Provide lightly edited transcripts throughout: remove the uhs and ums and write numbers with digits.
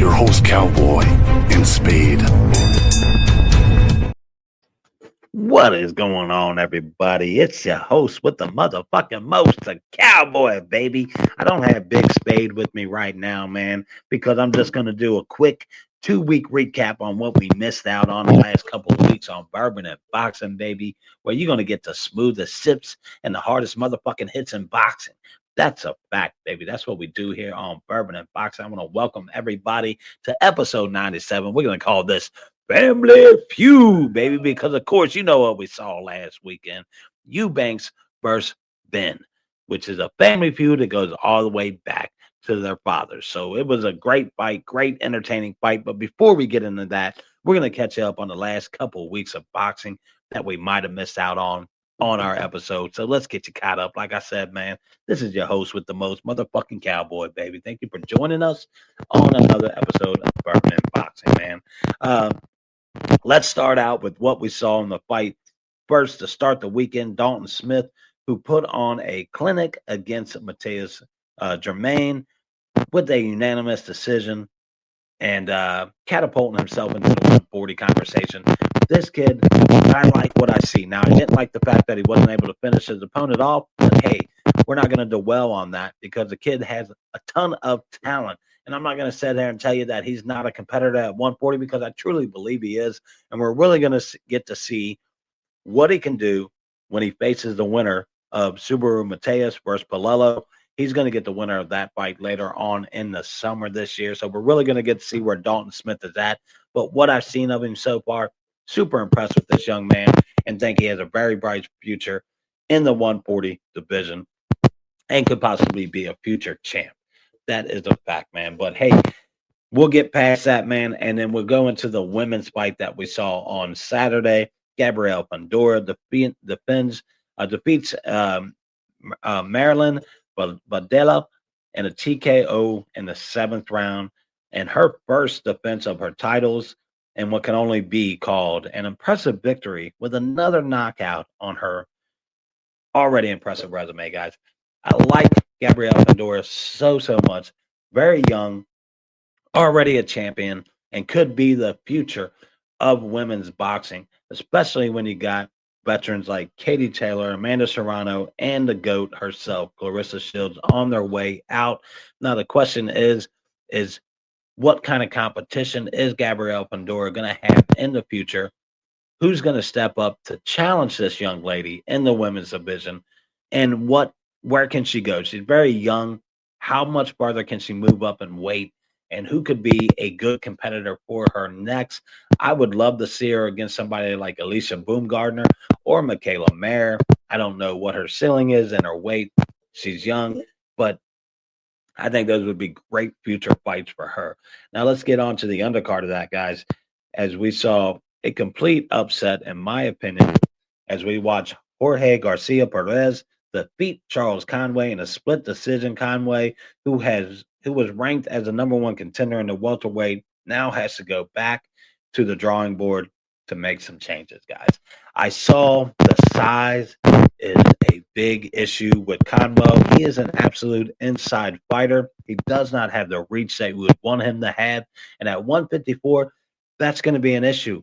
your host, Cowboy and Spade. What is going on, everybody? It's your host with the motherfucking most, the Cowboy, baby. I don't have Big Spade with me right now, man, because I'm just going to do a quick 2 week recap on what we missed out on the last couple of weeks on bourbon and boxing, baby, where you're going to get the smoothest sips and the hardest motherfucking hits in boxing. That's a fact, baby. That's what we do here on Bourbon and Boxing. I want to welcome everybody to episode 97. We're going to call this Family Feud, baby, because of course you know what we saw last weekend. Eubanks versus Benn, which is a family feud that goes all the way back to their fathers. So it was a great fight, great entertaining fight. But before we get into that, we're gonna catch up on the last couple of weeks of boxing that we might have missed out on our episode. So let's get you caught up. Like I said, man, this is your host with the most motherfucking Cowboy, baby. Thank you for joining us on another episode of Bourbon and Boxing, man. Let's start out with what we saw in the fight. First, to start the weekend, Dalton Smith, who put on a clinic against Mateus Germain with a unanimous decision and catapulting himself into the 140 conversation. This kid, I like what I see. Now, I didn't like the fact that he wasn't able to finish his opponent off, but hey, we're not going to dwell on that because the kid has a ton of talent. And I'm not going to sit there and tell you that he's not a competitor at 140 because I truly believe he is. And we're really going to get to see what he can do when he faces the winner of Subaru Mateus versus Palello. He's going to get the winner of that fight later on in the summer this year. So we're really going to get to see where Dalton Smith is at. But what I've seen of him so far, super impressed with this young man and think he has a very bright future in the 140 division and could possibly be a future champ. That is a fact, man. But hey, we'll get past that, man, and then we'll go into the women's fight that we saw on Saturday. Gabrielle Pandora defeats Marilyn Badella in a TKO in the 7th round, and her first defense of her titles and what can only be called an impressive victory with another knockout on her already impressive resume, guys. I like Gabrielle Pandora so much. Very young, already a champion, and could be the future of women's boxing, especially when you got veterans like Katie Taylor, Amanda Serrano, and the GOAT herself, Clarissa Shields, on their way out. Now the question is what kind of competition is Gabrielle Pandora going to have in the future? Who's going to step up to challenge this young lady in the women's division? And where can she go? She's very young. How much farther can she move up in weight? And who could be a good competitor for her next? I would love to see her against somebody like Alicia Baumgardner or Michaela Mayer. I don't know what her ceiling is and her weight. She's young, but I think those would be great future fights for her. Now let's get on to the undercard of that, guys. As we saw a complete upset, in my opinion, as we watch Jorge Garcia Perez defeat Charles Conway in a split decision. Conway, who was ranked as the number one contender in the welterweight, now has to go back to the drawing board to make some changes, guys. I saw the size is a big issue with Conway. He is an absolute inside fighter. He does not have the reach that we would want him to have. And at 154, that's going to be an issue.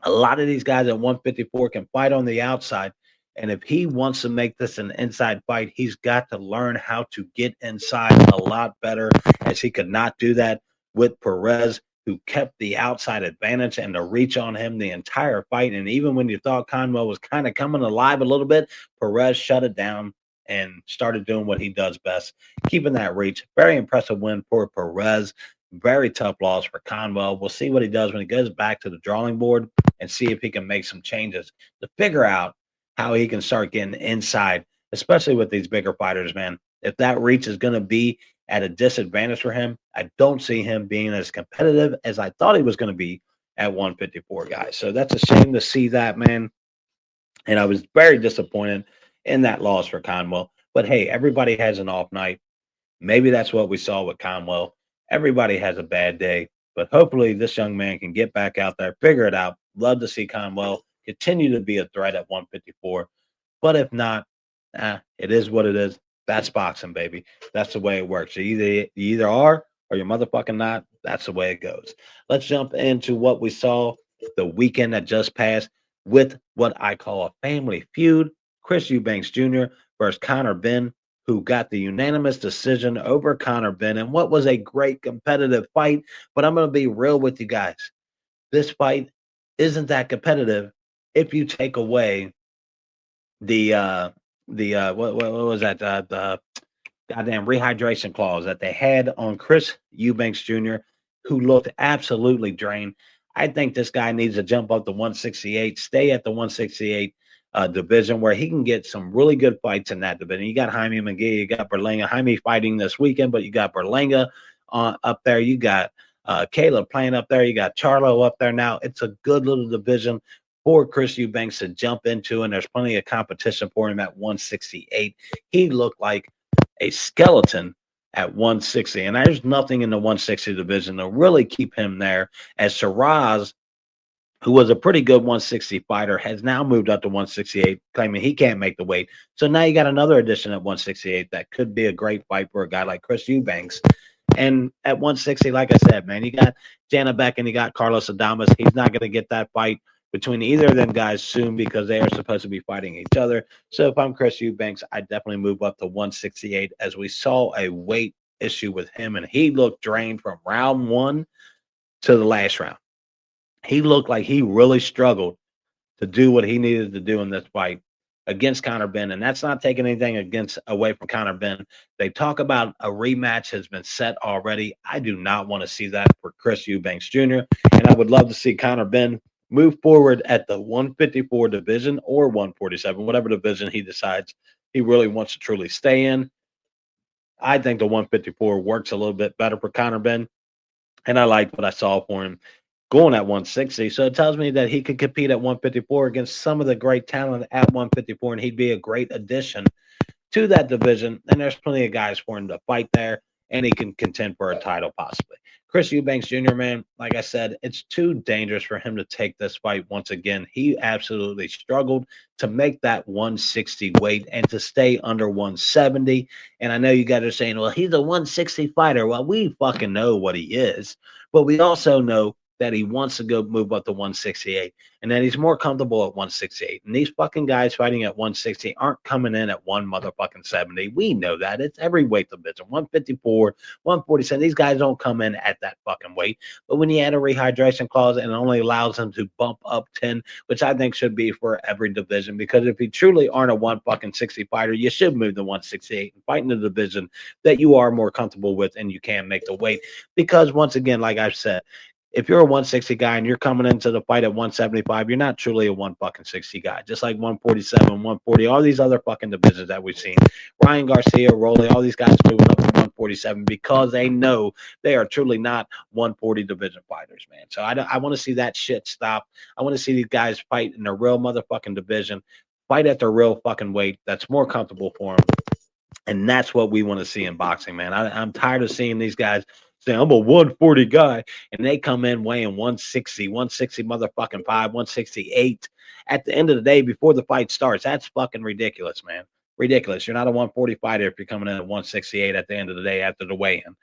A lot of these guys at 154 can fight on the outside. And if he wants to make this an inside fight, he's got to learn how to get inside a lot better, as he could not do that with Perez, who kept the outside advantage and the reach on him the entire fight. And even when you thought Conway was kind of coming alive a little bit, Perez shut it down and started doing what he does best, keeping that reach. Very impressive win for Perez. Very tough loss for Conway. We'll see what he does when he goes back to the drawing board and see if he can make some changes to figure out how he can start getting inside, especially with these bigger fighters, man. If that reach is going to be at a disadvantage for him, I don't see him being as competitive as I thought he was going to be at 154, guys. So that's a shame to see that, man. And I was very disappointed in that loss for Conway. But hey, everybody has an off night. Maybe that's what we saw with Conway. Everybody has a bad day, but hopefully this young man can get back out there, figure it out. Love to see Conway continue to be a threat at 154. But if not, it is what it is. That's boxing, baby. That's the way it works. You either are or you're motherfucking not. That's the way it goes. Let's jump into what we saw the weekend that just passed with what I call a family feud. Chris Eubanks Jr. versus Connor Benn, who got the unanimous decision over Connor Benn, and what was a great competitive fight. But I'm going to be real with you guys. This fight isn't that competitive if you take away the what was that the goddamn rehydration clause that they had on Chris Eubanks Jr., who looked absolutely drained. I think this guy needs to jump up to 168, stay at the 168 division where he can get some really good fights in that division. You got Jaime McGee, you got Berlanga. Jaime fighting this weekend, but you got Berlanga up there. You got Caleb playing up there. You got Charlo up there now. It's a good little division for Chris Eubanks to jump into, and there's plenty of competition for him at 168. He looked like a skeleton at 160, and there's nothing in the 160 division to really keep him there. As Shiraz, who was a pretty good 160 fighter, has now moved up to 168, claiming he can't make the weight. So now you got another addition at 168 that could be a great fight for a guy like Chris Eubanks. And at 160, like I said, man, you got Janabek and you got Carlos Adames. He's not going to get that fight between either of them guys soon because they are supposed to be fighting each other. So if I'm Chris Eubanks, I definitely move up to 168 as we saw a weight issue with him, and he looked drained from round one to the last round. He looked like he really struggled to do what he needed to do in this fight against Connor Benn. And that's not taking anything away from Connor Benn. They talk about a rematch has been set already. I do not want to see that for Chris Eubanks Jr. And I would love to see Connor Benn move forward at the 154 division or 147, whatever division he decides he really wants to truly stay in. I think the 154 works a little bit better for Connor Benn. And I liked what I saw for him going at 160. So it tells me that he could compete at 154 against some of the great talent at 154, and he'd be a great addition to that division. And there's plenty of guys for him to fight there, and he can contend for a title possibly. Chris Eubanks Jr., man, like I said, it's too dangerous for him to take this fight once again. He absolutely struggled to make that 160 weight and to stay under 170. And I know you guys are saying, well, he's a 160 fighter. Well, we fucking know what he is, but we also know that he wants to go move up to 168 and that he's more comfortable at 168. And these fucking guys fighting at 160 aren't coming in at one motherfucking 70. We know that. It's every weight division, 154, 147. These guys don't come in at that fucking weight. But when you add a rehydration clause and it only allows them to bump up 10, which I think should be for every division, because if you truly aren't a one fucking 60 fighter, you should move to 168 and fight in the division that you are more comfortable with and you can make the weight. Because once again, like I've said, if you're a 160 guy and you're coming into the fight at 175, you're not truly a one fucking 60 guy. Just like 147, 140, all these other fucking divisions that we've seen. Ryan Garcia, Rolly, all these guys moving up to 147 because they know they are truly not 140 division fighters, man. So I want to see that shit stop. I want to see these guys fight in a real motherfucking division, fight at their real fucking weight that's more comfortable for them. And that's what we want to see in boxing, man. I'm tired of seeing these guys saying, I'm a 140 guy, and they come in weighing 160, 160 motherfucking 5, 168 at the end of the day before the fight starts. That's fucking ridiculous, man. Ridiculous. You're not a 140 fighter if you're coming in at 168 at the end of the day after the weigh-in.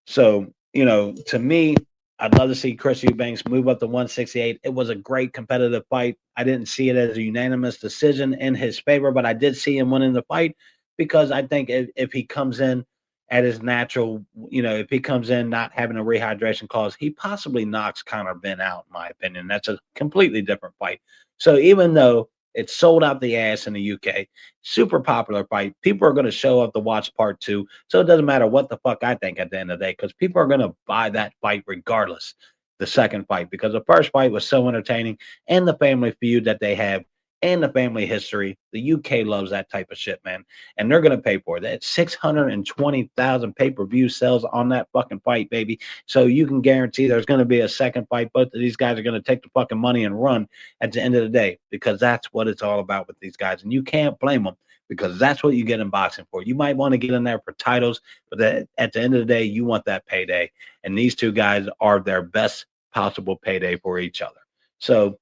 So, to me, I'd love to see Chris Eubanks move up to 168. It was a great competitive fight. I didn't see it as a unanimous decision in his favor, but I did see him winning the fight because I think if he comes in at his natural, if he comes in not having a rehydration clause, he possibly knocks Connor Benn out, in my opinion. That's a completely different fight. So even though it's sold out the ass in the UK, super popular fight, people are going to show up to watch part two. So it doesn't matter what the fuck I think at the end of the day, because people are going to buy that fight regardless. The second fight, because the first fight was so entertaining, and the family feud that they have and the family history. The UK loves that type of shit, man. And they're going to pay for it. That 620,000 pay-per-view sales on that fucking fight, baby. So you can guarantee there's going to be a second fight. Both of these guys are going to take the fucking money and run at the end of the day, because that's what it's all about with these guys. And you can't blame them, because that's what you get in boxing for. You might want to get in there for titles, but at the end of the day, you want that payday. And these two guys are their best possible payday for each other. So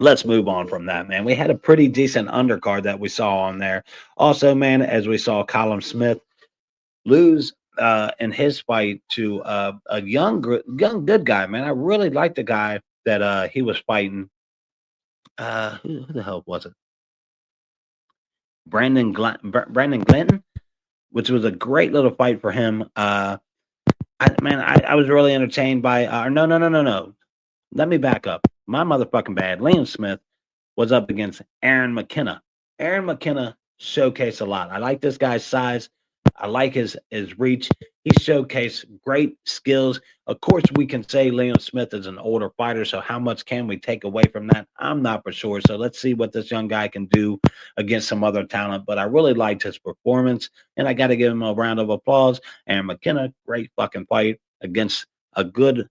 let's move on from that, man. We had a pretty decent undercard that we saw on there. Also, man, as we saw Callum Smith lose in his fight to a young good guy, man. I really liked the guy that he was fighting. Who the hell was it? Brandon Glanton, which was a great little fight for him. I was really entertained by. No. Let me back up. My motherfucking bad. Liam Smith was up against Aaron McKenna. Aaron McKenna showcased a lot. I like this guy's size. I like his reach. He showcased great skills. Of course, we can say Liam Smith is an older fighter, so how much can we take away from that? I'm not for sure. So let's see what this young guy can do against some other talent. But I really liked his performance, and I got to give him a round of applause. Aaron McKenna, great fucking fight against a good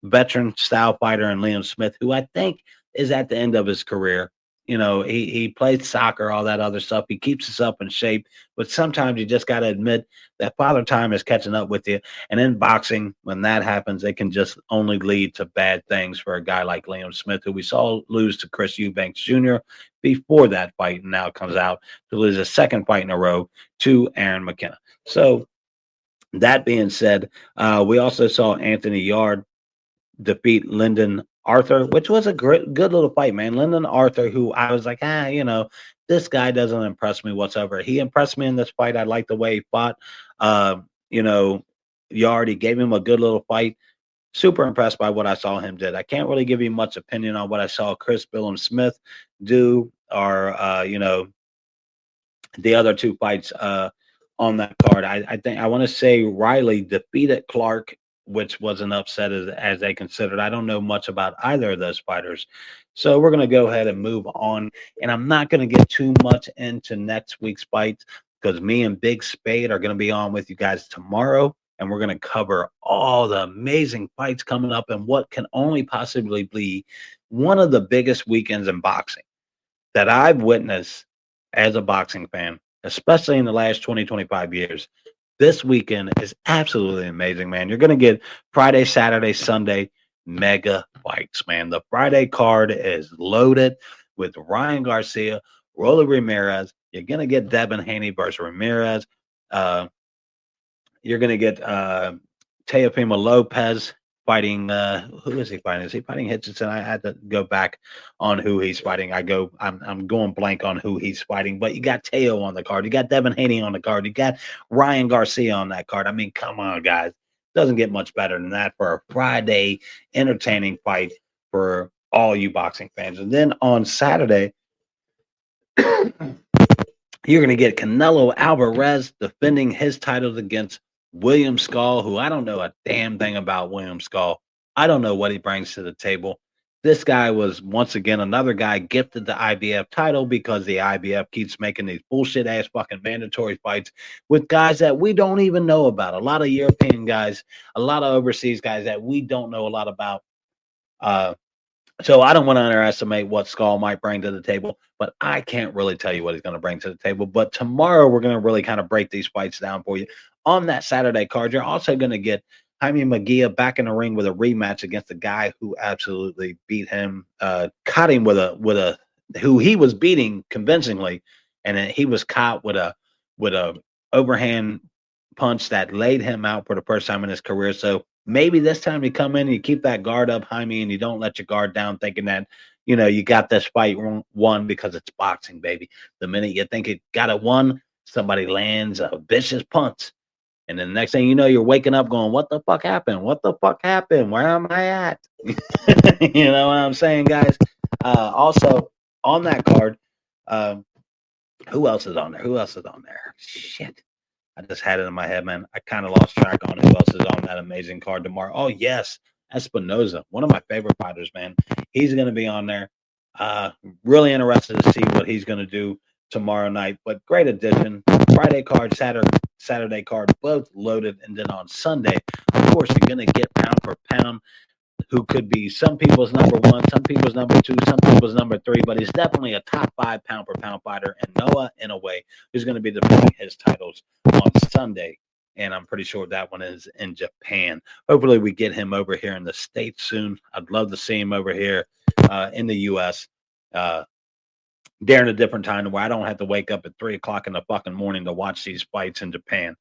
veteran style fighter in Liam Smith, who I think is at the end of his career. You know, he played soccer, all that other stuff. He keeps himself in shape, but sometimes you just got to admit that father time is catching up with you. And in boxing, when that happens, it can just only lead to bad things for a guy like Liam Smith, who we saw lose to Chris Eubanks Jr. before that fight, and now comes out to lose a second fight in a row to Aaron McKenna. So that being said, we also saw Anthony Yard defeat Lyndon Arthur, which was a good little fight, man. Lyndon Arthur, who I was like, this guy doesn't impress me whatsoever. He impressed me in this fight. I like the way he fought. Uh, you know, Yard, he gave him a good little fight. Super impressed by what I saw him did. I can't really give you much opinion on what I saw Chris Billum Smith do, or the other two fights on that card. I think I want to say Riley defeated Clark, which was an upset as they considered. I don't know much about either of those fighters. So we're going to go ahead and move on. And I'm not going to get too much into next week's fights because me and Big Spade are going to be on with you guys tomorrow. And we're going to cover all the amazing fights coming up and what can only possibly be one of the biggest weekends in boxing that I've witnessed as a boxing fan, especially in the last 20, 25 years. This weekend is absolutely amazing, man. You're going to get Friday, Saturday, Sunday mega fights, man. The Friday card is loaded with Ryan Garcia, Rolly Ramirez. You're going to get Devin Haney versus Ramirez. You're going to get Teofimo Lopez fighting. Who is he fighting? Is he fighting Hitchinson? I had to go back on who he's fighting. I'm going blank on who he's fighting. But you got Teo on the card. You got Devin Haney on the card. You got Ryan Garcia on that card. I mean, come on, guys. Doesn't get much better than that for a Friday entertaining fight for all you boxing fans. And then on Saturday, you're going to get Canelo Alvarez defending his titles against William Skull, who I don't know a damn thing about William Skull. I don't know what he brings to the table. This guy was once again another guy gifted the IBF title because the IBF keeps making these bullshit ass fucking mandatory fights with guys that we don't even know about. A lot of European guys, a lot of overseas guys that we don't know a lot about. So I don't want to underestimate what Skull might bring to the table, but I can't really tell you what he's going to bring to the table. But tomorrow we're going to really kind of break these fights down for you. On that Saturday card, you're also going to get Jaime Magia back in the ring with a rematch against a guy who absolutely beat him, caught him with a who he was beating convincingly, and then he was caught with a overhand punch that laid him out for the first time in his career. So maybe this time you come in and you keep that guard up, Jaime, and you don't let your guard down thinking that, you got this fight won because it's boxing, baby. The minute you think it got it won, somebody lands a vicious punch. And then the next thing you know, you're waking up going, what the fuck happened? What the fuck happened? Where am I at? You know what I'm saying, guys? Also, on that card, who else is on there? Who else is on there? Shit. I just had it in my head, man. I kind of lost track on who else is on that amazing card tomorrow. Oh, yes. Espinoza, one of my favorite fighters, man. He's going to be on there. Really interested to see what he's going to do tomorrow night. But great addition. Friday card, Saturday card, both loaded. And then on Sunday, of course, you're going to get pound for pound, who could be some people's number one, some people's number two, some people's number three, but he's definitely a top 5 pound for pound fighter. And Noah Inoue is going to be defending his titles on Sunday. And I'm pretty sure that one is in Japan. Hopefully we get him over here in the States soon. I'd love to see him over here in the U.S. During a different time where I don't have to wake up at 3 o'clock in the fucking morning to watch these fights in Japan.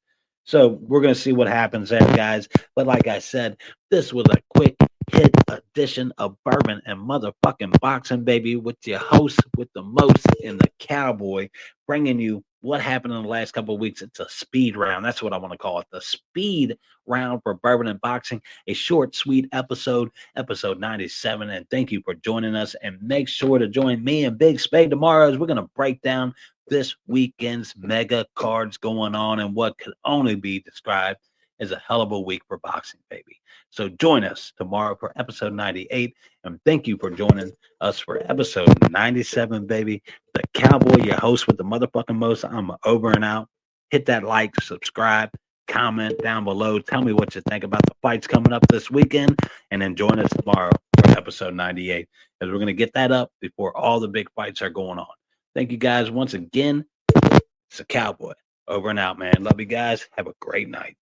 So we're going to see what happens there, guys. But like I said, this was a quick hit edition of Bourbon and Motherfucking Boxing, baby, with your host with the most and the Cowboy, bringing you what happened in the last couple of weeks. It's a speed round. That's what I want to call it. The speed round for Bourbon and Boxing. A short, sweet episode, episode 97. And thank you for joining us. And make sure to join me and Big Spade tomorrow as we're going to break down this weekend's mega cards going on and what could only be described as a hell of a week for boxing, baby. So join us tomorrow for episode 98. And thank you for joining us for episode 97, baby. The Cowboy, your host with the motherfucking most. I'm over and out. Hit that like, subscribe, comment down below. Tell me what you think about the fights coming up this weekend. And then join us tomorrow for episode 98 as we're going to get that up before all the big fights are going on. Thank you guys once again. It's a Cowboy. Over and out, man. Love you guys. Have a great night.